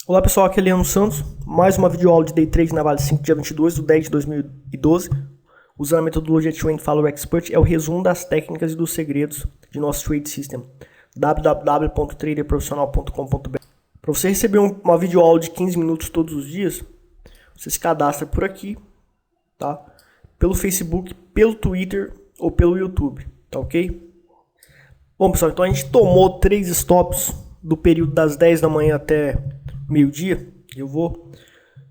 Olá pessoal, aqui é Leandro Santos, mais uma videoaula de Day Trade na Vale 5, dia 22 de 10 de 2012. Usando a metodologia Trend Follower Expert, é o resumo das técnicas e dos segredos de nosso Trade System, www.traderprofissional.com.br. Para você receber uma videoaula de 15 minutos todos os dias, você se cadastra por aqui, tá? Pelo Facebook, pelo Twitter ou pelo YouTube, tá ok? Bom pessoal, então a gente tomou 3 stops do período das 10 da manhã até meio-dia. Eu vou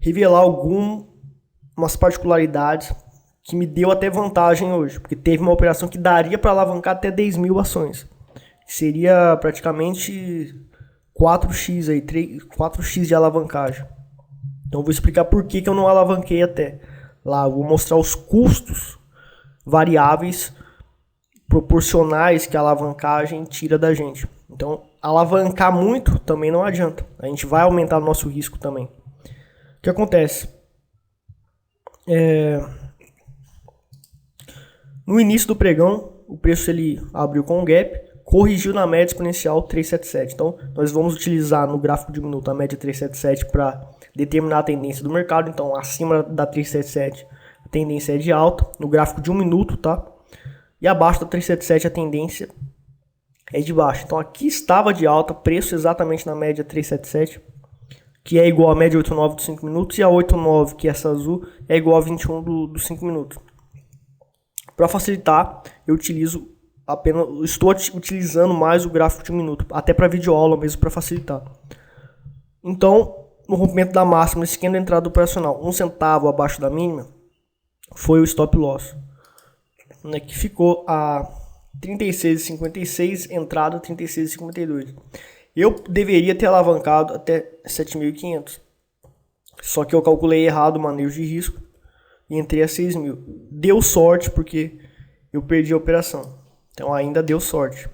revelar algumas particularidades que me deu até vantagem hoje, porque teve uma operação que daria para alavancar até 10 mil ações. Seria praticamente 4x aí, 4x de alavancagem. Então eu vou explicar por que eu não alavanquei até lá. Eu vou mostrar os custos variáveis proporcionais que a alavancagem tira da gente. Então, alavancar muito também não adianta. A gente vai aumentar o nosso risco também. O que acontece? No início do pregão, o preço ele abriu com um gap, corrigiu na média exponencial 377. Então, nós vamos utilizar no gráfico de minuto a média 377 para determinar a tendência do mercado. Então, acima da 377, a tendência é de alta. No gráfico de 1 minuto, tá? E abaixo da 377, a tendência é de baixa. Então aqui estava de alta, preço exatamente na média 377, que é igual a média 89 dos 5 minutos, e a 89, que é essa azul, é igual a 21 dos 5 minutos. Para facilitar, eu estou utilizando mais o gráfico de 1 minuto, até para videoaula mesmo, para facilitar. Então, no rompimento da máxima, nesse esquema de entrada operacional, 1 centavo abaixo da mínima, foi o stop loss, né, que ficou a 36,56, entrada 36,52. Eu deveria ter alavancado até 7.500. Só que eu calculei errado o manejo de risco e entrei a 6.000. Deu sorte porque eu perdi a operação. Então ainda deu sorte,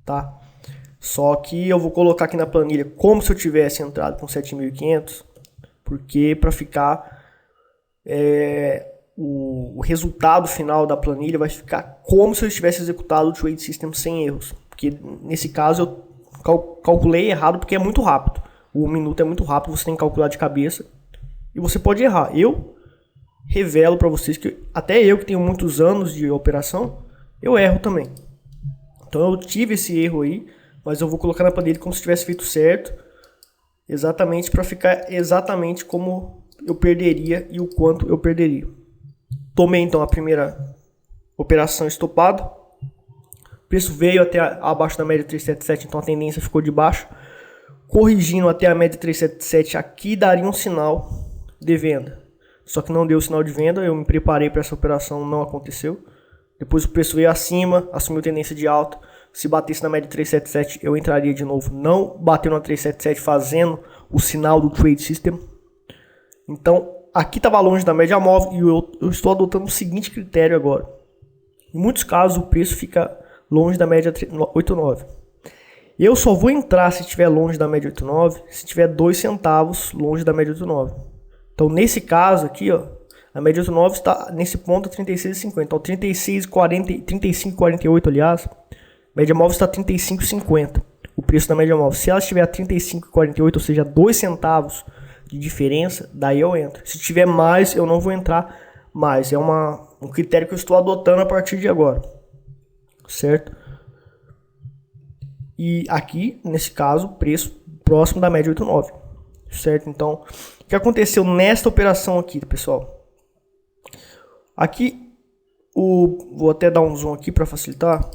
tá? Só que eu vou colocar aqui na planilha como se eu tivesse entrado com 7.500, porque para ficar o resultado final da planilha vai ficar como se eu tivesse executado o Trade System sem erros. Porque nesse caso eu calculei errado porque é muito rápido. O 1 minuto é muito rápido, você tem que calcular de cabeça. E você pode errar. Eu revelo para vocês que até eu que tenho muitos anos de operação, eu erro também. Então eu tive esse erro aí, mas eu vou colocar na planilha como se tivesse feito certo. Exatamente para ficar exatamente como eu perderia e o quanto eu perderia. Tomei então a primeira operação estopada. O preço veio até abaixo da média 377, então a tendência ficou de baixo. Corrigindo até a média 377, aqui daria um sinal de venda. Só que não deu sinal de venda, eu me preparei para essa operação, não aconteceu. Depois o preço veio acima, assumiu tendência de alta. Se batesse na média 377, eu entraria de novo. Não bateu na 377 fazendo o sinal do Trade System. Então, aqui estava longe da média móvel e eu estou adotando o seguinte critério agora. Em muitos casos o preço fica longe da média 89. Eu só vou entrar se estiver longe da média 89, se tiver 2 centavos longe da média 89. Então nesse caso aqui, ó, a média 89 está nesse ponto a 36,50. Então 35,48, aliás, média móvel está a 35,50. O preço da média móvel. Se ela estiver a 35,48, ou seja, 2 centavos de diferença, daí eu entro. Se tiver mais, eu não vou entrar mais. É um critério que eu estou adotando a partir de agora, certo? E aqui, nesse caso, preço próximo da média 89, certo? Então, o que aconteceu nesta operação aqui, pessoal? Aqui, vou até dar um zoom aqui para facilitar.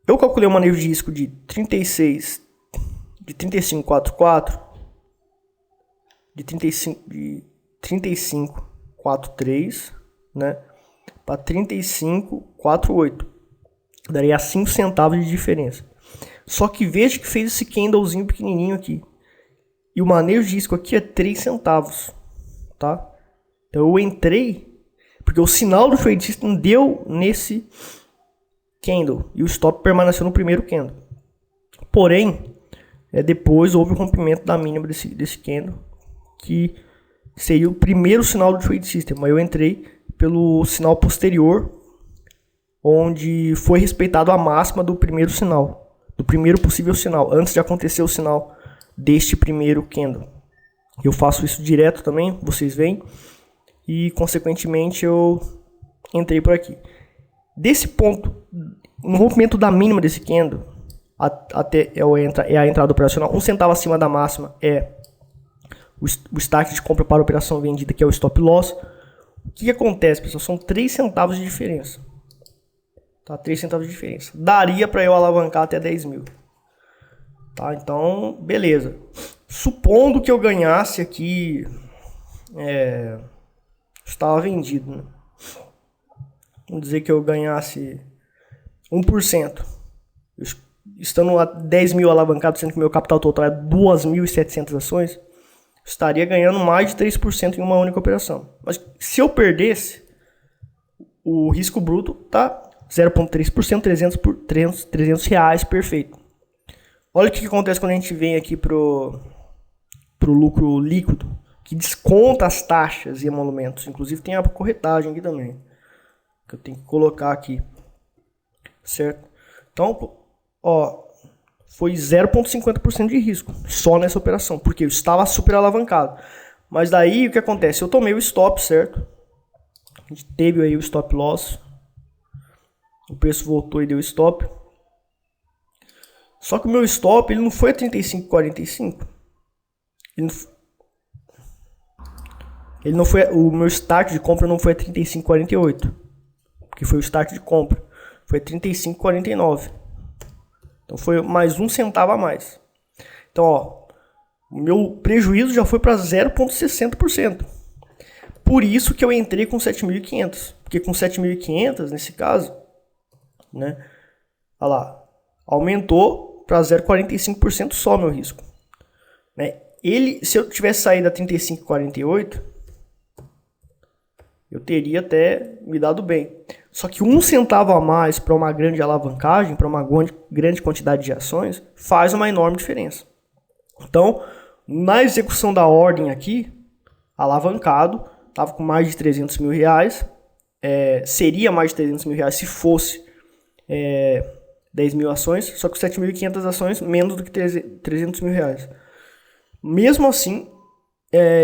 Eu calculei um manejo de risco de 35,44, de 35,43, né, para 35,48. Daria 5 centavos de diferença. Só que veja que fez esse candlezinho pequenininho aqui. E o manejo de risco aqui é 3 centavos, tá? Então eu entrei porque o sinal do Trade System deu nesse candle e o stop permaneceu no primeiro candle. Porém, depois houve o rompimento da mínima desse candle, que seria o primeiro sinal do Trade System. Mas eu entrei pelo sinal posterior, onde foi respeitado a máxima do primeiro sinal, do primeiro possível sinal, antes de acontecer o sinal deste primeiro candle. Eu faço isso direto também, vocês veem, e consequentemente eu entrei por aqui. Desse ponto, no rompimento da mínima desse candle, até é a entrada operacional, 1 centavo acima da máxima é o start de compra para a operação vendida, que é o stop loss. O que acontece, pessoal? São 3 centavos de diferença. Tá? 3 centavos de diferença. Daria para eu alavancar até 10 mil. Tá? Então, beleza. Supondo que eu ganhasse aqui... estava vendido, né? Vamos dizer que eu ganhasse 1%. Estando a 10 mil alavancado, sendo que meu capital total é 2.700 ações, estaria ganhando mais de 3% em uma única operação. Mas se eu perdesse, o risco bruto tá 0,3%, 300 reais, perfeito. Olha o que acontece quando a gente vem aqui pro lucro líquido, que desconta as taxas e emolumentos. Inclusive tem a corretagem aqui também, que eu tenho que colocar aqui, certo? Então, ó, foi 0,50% de risco só nessa operação, porque eu estava super alavancado. Mas daí o que acontece? Eu tomei o stop, certo? A gente teve aí o stop loss, o preço voltou e deu stop. Só que o meu stop ele não foi a 35,45. Ele não foi, o meu start de compra não foi a 35,48, que foi o start de compra, foi a 35,49. Então foi mais 1 centavo a mais. Então, ó, o meu prejuízo já foi para 0,60%. Por isso que eu entrei com 7.500, porque com 7.500 nesse caso, né? Olha lá, aumentou para 0,45% só meu risco, né? Se eu tivesse saído a 35,48, eu teria até me dado bem. Só que 1 centavo a mais para uma grande alavancagem, para uma grande quantidade de ações, faz uma enorme diferença. Então, na execução da ordem aqui, alavancado, estava com mais de 300 mil reais. Seria mais de 300 mil reais se fosse 10 mil ações, só que 7.500 ações, menos do que 300 mil reais. Mesmo assim,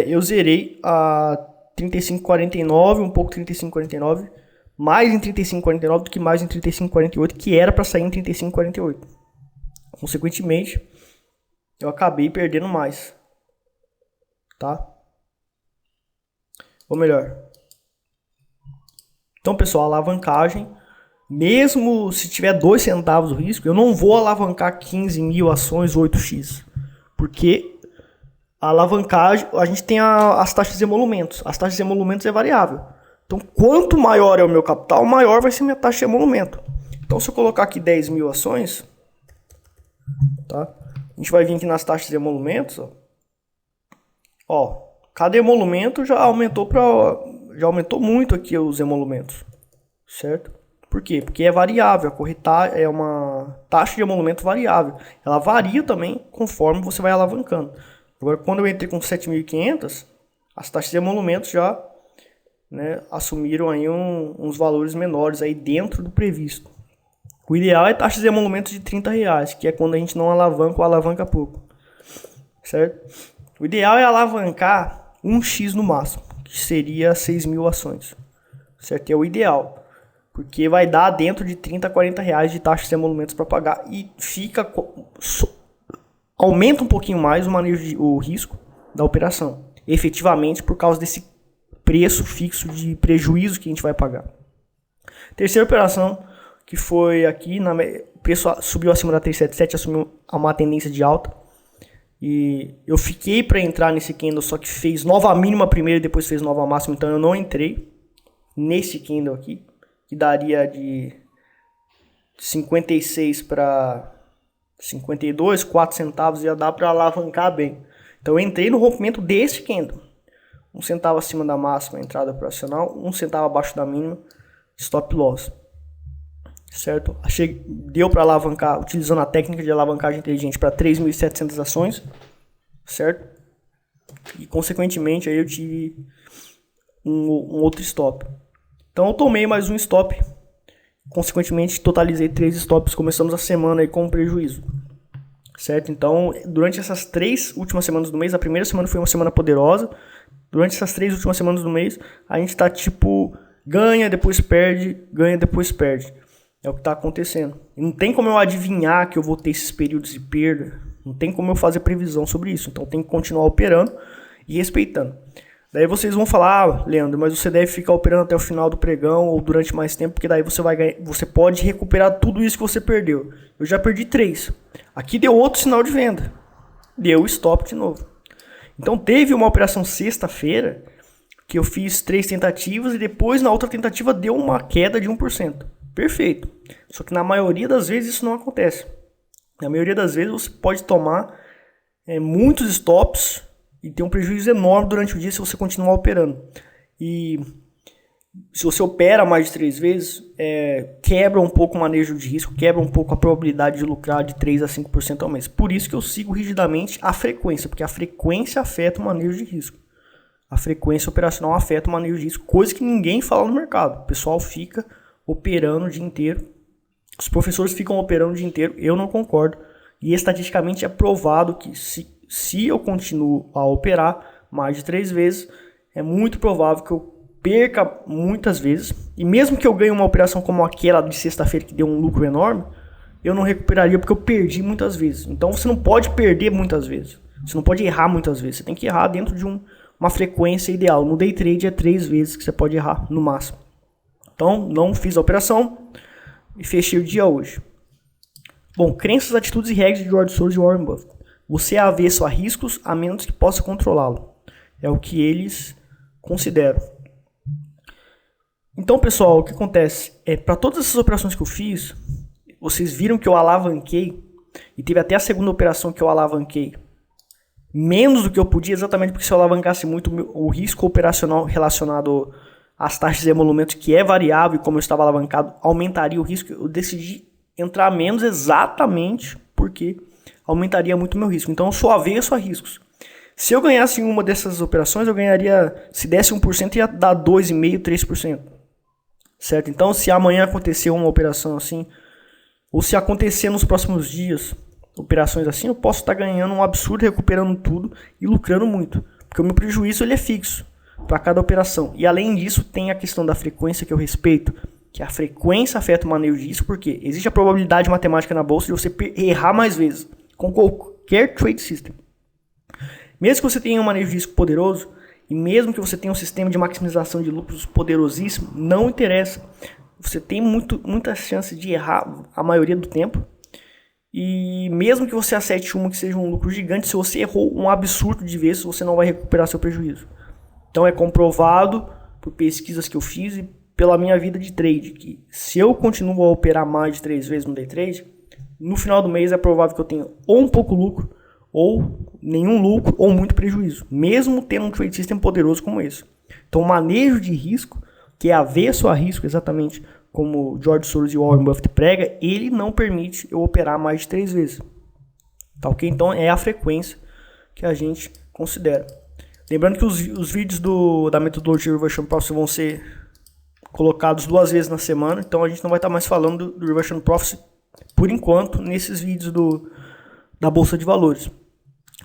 eu zerei a 35,49, um pouco 35,49, mais em 35,49 do que mais em 35,48, que era para sair em 35,48. Consequentemente, eu acabei perdendo mais, tá? Ou melhor. Então, pessoal, alavancagem, mesmo se tiver 2 centavos o risco, eu não vou alavancar 15 mil ações 8x, porque a alavancagem, a gente tem as taxas de emolumentos. As taxas de emolumentos é variável. Então, quanto maior é o meu capital, maior vai ser minha taxa de emolumento. Então, se eu colocar aqui 10 mil ações, tá? A gente vai vir aqui nas taxas de emolumentos, ó, cada emolumento já aumentou muito aqui os emolumentos, certo? Por quê? Porque é variável, a corretagem é uma taxa de emolumento variável. Ela varia também conforme você vai alavancando. Agora, quando eu entrei com 7.500, as taxas de emolumentos já, né, assumiram aí uns valores menores aí dentro do previsto. O ideal é taxas de emolumentos de 30 reais, que é quando a gente não alavanca ou alavanca pouco, certo? O ideal é alavancar 1x no máximo, que seria 6 mil ações, certo? É o ideal, porque vai dar dentro de 30 a 40 reais de taxas de emolumentos para pagar e aumenta um pouquinho mais o risco da operação, efetivamente por causa desse preço fixo de prejuízo que a gente vai pagar. Terceira operação, que foi aqui, o preço subiu acima da 377, assumiu uma tendência de alta. E eu fiquei para entrar nesse candle, só que fez nova mínima primeiro e depois fez nova máxima, então eu não entrei nesse candle aqui, que daria de 56 para 52, 4 centavos, ia dar para alavancar bem. Então eu entrei no rompimento desse candle. 1 centavo acima da máxima, entrada operacional, 1 centavo abaixo da mínima, stop loss. Certo? Deu para alavancar, utilizando a técnica de alavancagem inteligente para 3.700 ações, certo? E consequentemente aí eu tive um outro stop. Então eu tomei mais um stop, consequentemente totalizei 3 stops. Começamos a semana aí com prejuízo. certo? Então, durante essas 3 últimas semanas do mês, a primeira semana foi uma semana poderosa. Durante essas 3 últimas semanas do mês, a gente tá tipo, ganha, depois perde, ganha, depois perde. É o que tá acontecendo. E não tem como eu adivinhar que eu vou ter esses períodos de perda. Não tem como eu fazer previsão sobre isso. Então, tem que continuar operando e respeitando. Daí vocês vão falar, Leandro, mas você deve ficar operando até o final do pregão ou durante mais tempo, porque daí você vai ganhar, você pode recuperar tudo isso que você perdeu. Eu já perdi 3. Aqui deu outro sinal de venda. Deu stop de novo. Então teve uma operação sexta-feira que eu fiz 3 tentativas e depois na outra tentativa deu uma queda de 1%. Perfeito. Só que na maioria das vezes isso não acontece. Na maioria das vezes você pode tomar muitos stops e ter um prejuízo enorme durante o dia se você continuar operando. E se você opera mais de 3 vezes, quebra um pouco o manejo de risco, quebra um pouco a probabilidade de lucrar de 3 a 5% ao mês. Por isso que eu sigo rigidamente a frequência, porque a frequência afeta o manejo de risco. A frequência operacional afeta o manejo de risco, coisa que ninguém fala no mercado. O pessoal fica operando o dia inteiro. Os professores ficam operando o dia inteiro, eu não concordo. E estatisticamente é provado que se eu continuo a operar mais de 3 vezes, é muito provável que eu perca muitas vezes. E mesmo que eu ganhe uma operação como aquela de sexta-feira que deu um lucro enorme, eu não recuperaria porque eu perdi muitas vezes. Então você não pode perder muitas vezes. Você não pode errar muitas vezes. Você tem que errar dentro de uma frequência ideal. No day trade é 3 vezes que você pode errar no máximo. Então não fiz a operação e fechei o dia hoje. Bom, crenças, atitudes e regras de George Soros e Warren Buffett. Você é avesso a riscos a menos que possa controlá-lo. É o que eles consideram. Então, pessoal, o que acontece? Para todas essas operações que eu fiz, vocês viram que eu alavanquei, e teve até a segunda operação que eu alavanquei menos do que eu podia, exatamente porque se eu alavancasse muito, o risco operacional relacionado às taxas de emolumento, que é variável, e como eu estava alavancado, aumentaria o risco. Eu decidi entrar menos exatamente porque aumentaria muito o meu risco. Então eu sou avesso a riscos. Se eu ganhasse em uma dessas operações, eu ganharia, se desse 1%, ia dar 2,5%, 3%. Certo? Então se amanhã acontecer uma operação assim, ou se acontecer nos próximos dias operações assim, eu posso estar ganhando um absurdo, recuperando tudo e lucrando muito. Porque o meu prejuízo ele é fixo para cada operação. E além disso, tem a questão da frequência que eu respeito, que a frequência afeta o manejo de risco, porque existe a probabilidade matemática na bolsa de você errar mais vezes com qualquer trade system. Mesmo que você tenha um manejo de risco poderoso, e mesmo que você tenha um sistema de maximização de lucros poderosíssimo, não interessa. Você tem muita chance de errar a maioria do tempo. E mesmo que você acerte uma que seja um lucro gigante, se você errou um absurdo de vezes, você não vai recuperar seu prejuízo. Então é comprovado por pesquisas que eu fiz e pela minha vida de trade, que se eu continuo a operar mais de 3 vezes no day trade, no final do mês é provável que eu tenha ou um pouco lucro, ou nenhum lucro, ou muito prejuízo, mesmo tendo um trade system poderoso como esse. Então o manejo de risco, que é avesso a risco, exatamente como George Soros e Warren Buffett prega, ele não permite eu operar mais de 3 vezes. Tá ok? Então é a frequência que a gente considera. Lembrando que os vídeos da metodologia Reversion Profit vão ser colocados 2 vezes na semana, então a gente não vai estar mais falando do Reversion Profit por enquanto nesses vídeos da Bolsa de Valores.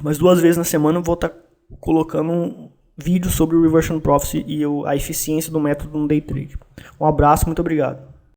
Mas 2 vezes na semana eu vou estar colocando um vídeo sobre o Reversion Profit e a eficiência do método no Day Trade. Um abraço, muito obrigado.